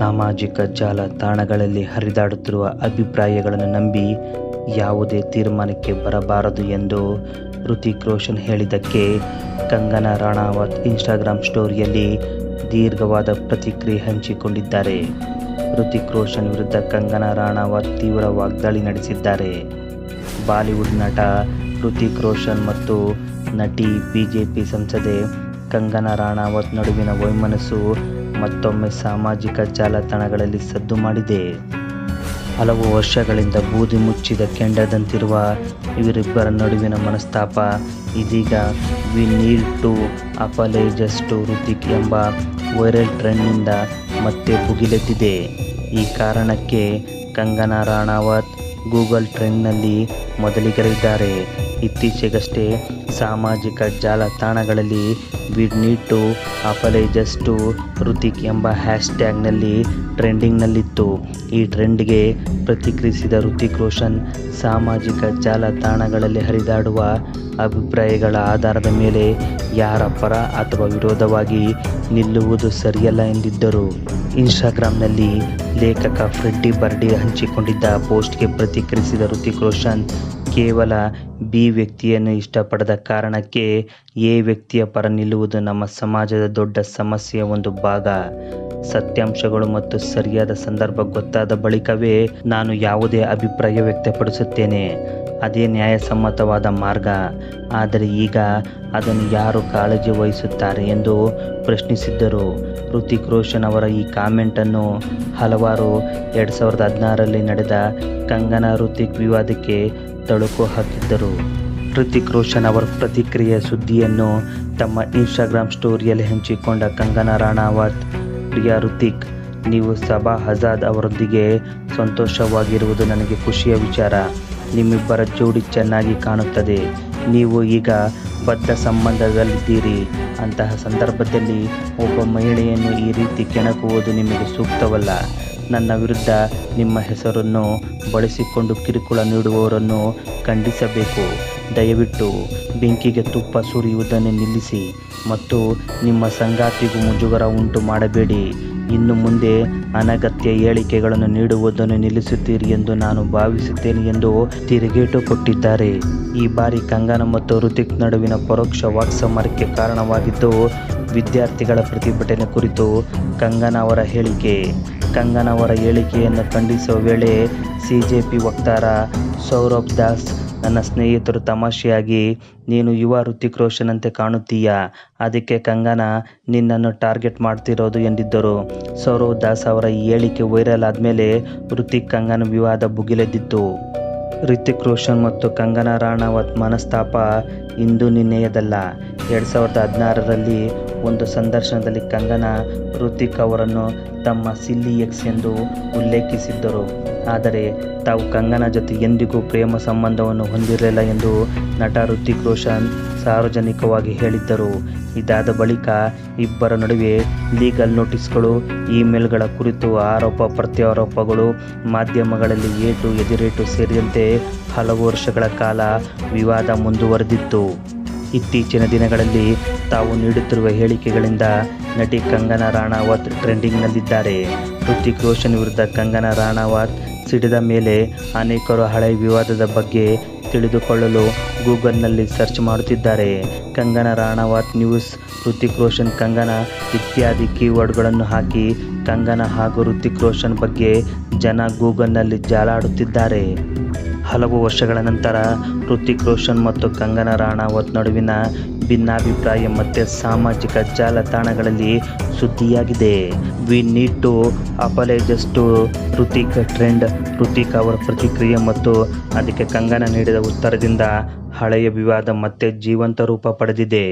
ಸಾಮಾಜಿಕ ಜಾಲತಾಣಗಳಲ್ಲಿ ಹರಿದಾಡುತ್ತಿರುವ ಅಭಿಪ್ರಾಯಗಳನ್ನು ನಂಬಿ ಯಾವುದೇ ತೀರ್ಮಾನಕ್ಕೆ ಬರಬಾರದು ಎಂದು ಹೃತಿಕ್ ರೋಷನ್ ಹೇಳಿದ್ದಕ್ಕೆ ಕಂಗನಾ ರಾಣಾವತ್ ಇನ್ಸ್ಟಾಗ್ರಾಮ್ ಸ್ಟೋರಿಯಲ್ಲಿ ದೀರ್ಘವಾದ ಪ್ರತಿಕ್ರಿಯೆ ಹಂಚಿಕೊಂಡಿದ್ದಾರೆ. ಹೃತಿಕ್ ರೋಷನ್ ವಿರುದ್ಧ ಕಂಗನಾ ರಾಣಾವತ್ ತೀವ್ರ ವಾಗ್ದಾಳಿ ನಡೆಸಿದ್ದಾರೆ. ಬಾಲಿವುಡ್ ನಟ ಹೃತಿಕ್ ರೋಷನ್ ಮತ್ತು ನಟಿ ಬಿಜೆಪಿ ಸಂಸದೆ ಕಂಗನಾ ರಾಣಾವತ್ ನಡುವಿನ ವೈಮನಸ್ಸು ಮತ್ತೊಮ್ಮೆ ಸಾಮಾಜಿಕ ಜಾಲತಾಣಗಳಲ್ಲಿ ಸದ್ದು ಮಾಡಿದೆ. ಹಲವು ವರ್ಷಗಳಿಂದ ಬೂದಿ ಮುಚ್ಚಿದ ಕೆಂಡದಂತಿರುವ ಇವರಿಬ್ಬರ ನಡುವಿನ ಮನಸ್ತಾಪ ಇದೀಗ we need to apologise to Hrithik ಎಂಬ ವೈರಲ್ ಟ್ರೆಂಡ್ನಿಂದ ಮತ್ತೆ ಭುಗಿಲೆದ್ದಿದೆ. ಈ ಕಾರಣಕ್ಕೆ ಕಂಗನಾ ರಾಣಾವತ್ ಗೂಗಲ್ ಟ್ರೆಂಡ್ನಲ್ಲಿ ಮೊದಲಿಗರಿದ್ದಾರೆ. ಇತ್ತೀಚೆಗಷ್ಟೇ ಸಾಮಾಜಿಕ ಜಾಲತಾಣಗಳಲ್ಲಿ we need to apologise to Hrithik ಎಂಬ ಹ್ಯಾಶ್ಟ್ಯಾಗ್ನಲ್ಲಿ ಟ್ರೆಂಡಿಂಗ್ನಲ್ಲಿತ್ತು. ಈ ಟ್ರೆಂಡ್ಗೆ ಪ್ರತಿಕ್ರಿಯಿಸಿದ ಹೃತಿಕ್ ರೋಷನ್ ಸಾಮಾಜಿಕ ಜಾಲತಾಣಗಳಲ್ಲಿ ಹರಿದಾಡುವ ಅಭಿಪ್ರಾಯಗಳ ಆಧಾರದ ಮೇಲೆ ಯಾರ ಪರ ಅಥವಾ ವಿರೋಧವಾಗಿ ನಿಲ್ಲುವುದು ಸರಿಯಲ್ಲ ಎಂದಿದ್ದರು. ಇನ್ಸ್ಟಾಗ್ರಾಮ್ನಲ್ಲಿ ಲೇಖಕ ಫ್ರೆಡ್ಡಿ ಬರ್ಡಿ ಹಂಚಿಕೊಂಡಿದ್ದ ಪೋಸ್ಟ್ಗೆ ಪ್ರತಿಕ್ರಿಯಿಸಿದ ಹೃತಿಕ್ ರೋಷನ್ ಕೇವಲ ಬಿ ವ್ಯಕ್ತಿಯನ್ನು ಇಷ್ಟಪಡದ ಕಾರಣಕ್ಕೆ ಎ ವ್ಯಕ್ತಿಯ ಪರ ನಿಲ್ಲುವುದು ನಮ್ಮ ಸಮಾಜದ ದೊಡ್ಡ ಸಮಸ್ಯೆಯ ಒಂದು ಭಾಗ. ಸತ್ಯಾಂಶಗಳು ಮತ್ತು ಸರಿಯಾದ ಸಂದರ್ಭ ಗೊತ್ತಾದ ಬಳಿಕವೇ ನಾನು ಯಾವುದೇ ಅಭಿಪ್ರಾಯ ವ್ಯಕ್ತಪಡಿಸುತ್ತೇನೆ. ಅದೇ ನ್ಯಾಯಸಮ್ಮತವಾದ ಮಾರ್ಗ. ಆದರೆ ಈಗ ಅದನ್ನು ಯಾರು ಕಾಳಜಿ ವಹಿಸುತ್ತಾರೆ ಎಂದು ಪ್ರಶ್ನಿಸಿದ್ದರು. ಹೃತಿಕ್ ರೋಷನ್ ಅವರ ಈ ಕಾಮೆಂಟನ್ನು ಹಲವಾರು 2016ರಲ್ಲಿ ನಡೆದ ಕಂಗನಾ ಹೃತಿಕ್ ವಿವಾದಕ್ಕೆ ತಳುಕು ಹಾಕಿದ್ದರು. ಹೃತಿಕ್ ರೋಷನ್ ಅವರ ಪ್ರತಿಕ್ರಿಯೆಯ ಸುದ್ದಿಯನ್ನು ತಮ್ಮ ಇನ್ಸ್ಟಾಗ್ರಾಮ್ ಸ್ಟೋರಿಯಲ್ಲಿ ಹಂಚಿಕೊಂಡ ಕಂಗನಾ ರಾಣಾವತ್, ಪ್ರಿಯ ಹೃತಿಕ್, ನೀವು ಸಬಾ ಆಜಾದ್ ಅವರೊಂದಿಗೆ ಸಂತೋಷವಾಗಿರುವುದು ನನಗೆ ಖುಷಿಯ ವಿಚಾರ. ನಿಮ್ಮಿಬ್ಬರ ಜೋಡಿ ಚೆನ್ನಾಗಿ ಕಾಣುತ್ತದೆ. ನೀವು ಈಗ ಬದ್ಧ ಸಂಬಂಧದಲ್ಲಿದ್ದೀರಿ. ಅಂತಹ ಸಂದರ್ಭದಲ್ಲಿ ಒಬ್ಬ ಮಹಿಳೆಯನ್ನು ಈ ರೀತಿ ಕೆಣಕುವುದು ನಿಮಗೆ ಸೂಕ್ತವಲ್ಲ. ನನ್ನ ವಿರುದ್ಧ ನಿಮ್ಮ ಹೆಸರನ್ನು ಬಳಸಿಕೊಂಡು ಕಿರುಕುಳ ನೀಡುವವರನ್ನು ಖಂಡಿಸಬೇಕು. ದಯವಿಟ್ಟು ಬೆಂಕಿಗೆ ತುಪ್ಪ ಸುರಿಯುವುದನ್ನು ನಿಲ್ಲಿಸಿ ಮತ್ತು ನಿಮ್ಮ ಸಂಗಾತಿಗೂ ಮುಜುಗರ ಉಂಟು ಮಾಡಬೇಡಿ. ಇನ್ನು ಮುಂದೆ ಅನಗತ್ಯ ಹೇಳಿಕೆಗಳನ್ನು ನೀಡುವುದನ್ನು ನಿಲ್ಲಿಸುತ್ತೀರಿ ಎಂದು ನಾನು ಭಾವಿಸುತ್ತೇನೆ ಎಂದು ತಿರುಗೇಟು ಕೊಟ್ಟಿದ್ದಾರೆ. ಈ ಬಾರಿ ಕಂಗನಾ ಮತ್ತು ಹೃತಿಕ್ ನಡುವಿನ ಪರೋಕ್ಷ ವಾಕ್ಸಮರಕ್ಕೆ ಕಾರಣವಾಗಿದ್ದು ವಿದ್ಯಾರ್ಥಿಗಳ ಪ್ರತಿಭಟನೆ ಕುರಿತು ಕಂಗನಾ ಅವರ ಹೇಳಿಕೆ. ಕಂಗನಾ ಅವರ ಹೇಳಿಕೆಯನ್ನು ಖಂಡಿಸುವ ವೇಳೆ ಸಿಜೆಪಿ ವಕ್ತಾರ ಸೌರಭ್ ದಾಸ್, ನನ್ನ ಸ್ನೇಹಿತರು ತಮಾಷೆಯಾಗಿ ನೀನು ಯುವ ಹೃತಿಕ್ ರೋಷನ್ ಅಂತೆ ಕಾಣುತ್ತೀಯಾ, ಅದಕ್ಕೆ ಕಂಗನಾ ನಿನ್ನನ್ನು ಟಾರ್ಗೆಟ್ ಮಾಡ್ತಿರೋದು ಎಂದಿದ್ದರು. ಸೌರವ್ ದಾಸ್ ಅವರ ಈ ಹೇಳಿಕೆ ವೈರಲ್ ಆದಮೇಲೆ ಹೃತಿಕ್ ಕಂಗನಾ ವಿವಾದ ಭುಗಿಲೆದ್ದಿತ್ತು. ಹೃತಿಕ್ ರೋಷನ್ ಮತ್ತು ಕಂಗನಾ ರಾಣಾವತ್ ಮನಸ್ತಾಪ ಇಂದು ನಿನ್ನೆಯದಲ್ಲ. 2016ರಲ್ಲಿ ಒಂದು ಸಂದರ್ಶನದಲ್ಲಿ ಕಂಗನಾ ಹೃತಿಕ್ ಅವರನ್ನು ತಮ್ಮ ಸಿಲ್ಲಿ ಎಕ್ಸ್ ಎಂದು ಉಲ್ಲೇಖಿಸಿದ್ದರು. ಆದರೆ ತಾವು ಕಂಗನಾ ಜೊತೆ ಎಂದಿಗೂ ಪ್ರೇಮ ಸಂಬಂಧವನ್ನು ಹೊಂದಿರಲಿಲ್ಲ ಎಂದು ನಟ ಹೃತಿಕ್ ರೋಷನ್ ಸಾರ್ವಜನಿಕವಾಗಿ ಹೇಳಿದ್ದರು. ಇದಾದ ಬಳಿಕ ಇಬ್ಬರ ನಡುವೆ ಲೀಗಲ್ ನೋಟಿಸ್ಗಳು, ಇಮೇಲ್ಗಳ ಕುರಿತು ಆರೋಪ ಪ್ರತ್ಯಾರೋಪಗಳು, ಮಾಧ್ಯಮಗಳಲ್ಲಿ ಏಟು ಎದಿರೇಟು ಸೇರಿದಂತೆ ಹಲವು ವರ್ಷಗಳ ಕಾಲ ವಿವಾದ ಮುಂದುವರೆದಿತ್ತು. ಇತ್ತೀಚಿನ ದಿನಗಳಲ್ಲಿ ತಾವು ನೀಡುತ್ತಿರುವ ಹೇಳಿಕೆಗಳಿಂದ ನಟಿ ಕಂಗನಾ ರಾಣಾವತ್ ಟ್ರೆಂಡಿಂಗ್ನಲ್ಲಿದ್ದಾರೆ. ಹೃತಿಕ್ ರೋಷನ್ ವಿರುದ್ಧ ಕಂಗನಾ ರಾಣಾವತ್ ಸಿಡಿದ ಮೇಲೆ ಅನೇಕರು ಹಳೆಯ ವಿವಾದದ ಬಗ್ಗೆ ತಿಳಿದುಕೊಳ್ಳಲು ಗೂಗಲ್ನಲ್ಲಿ ಸರ್ಚ್ ಮಾಡುತ್ತಿದ್ದಾರೆ. ಕಂಗನಾ ರಾಣಾವತ್ ನ್ಯೂಸ್, ಹೃತಿಕ್ ರೋಷನ್ ಕಂಗನಾ ಇತ್ಯಾದಿ ಕೀವರ್ಡ್ಗಳನ್ನು ಹಾಕಿ ಕಂಗನಾ ಹಾಗೂ ಹೃತಿಕ್ ರೋಷನ್ ಬಗ್ಗೆ ಜನ ಗೂಗಲ್ನಲ್ಲಿ ಜಾಲಾಡುತ್ತಿದ್ದಾರೆ. ಹಲವು ವರ್ಷಗಳ ನಂತರ ಹೃತಿಕ್ ರೋಷನ್ ಮತ್ತು ಕಂಗನಾ ರಾಣಾವತ್ ನಡುವಿನ ಭಿನ್ನಾಭಿಪ್ರಾಯ ಮತ್ತೆ ಸಾಮಾಜಿಕ ಜಾಲತಾಣಗಳಲ್ಲಿ ಸುದ್ದಿಯಾಗಿದೆ. We need to apologise to Hrithik trend. Hrithik ಅವರ ಪ್ರತಿಕ್ರಿಯೆ ಮತ್ತು ಅದಕ್ಕೆ ಕಂಗನಾ ನೀಡಿದ ಉತ್ತರದಿಂದ ಹಳೆಯ ವಿವಾದ ಮತ್ತೆ ಜೀವಂತ ರೂಪ ಪಡೆದಿದೆ.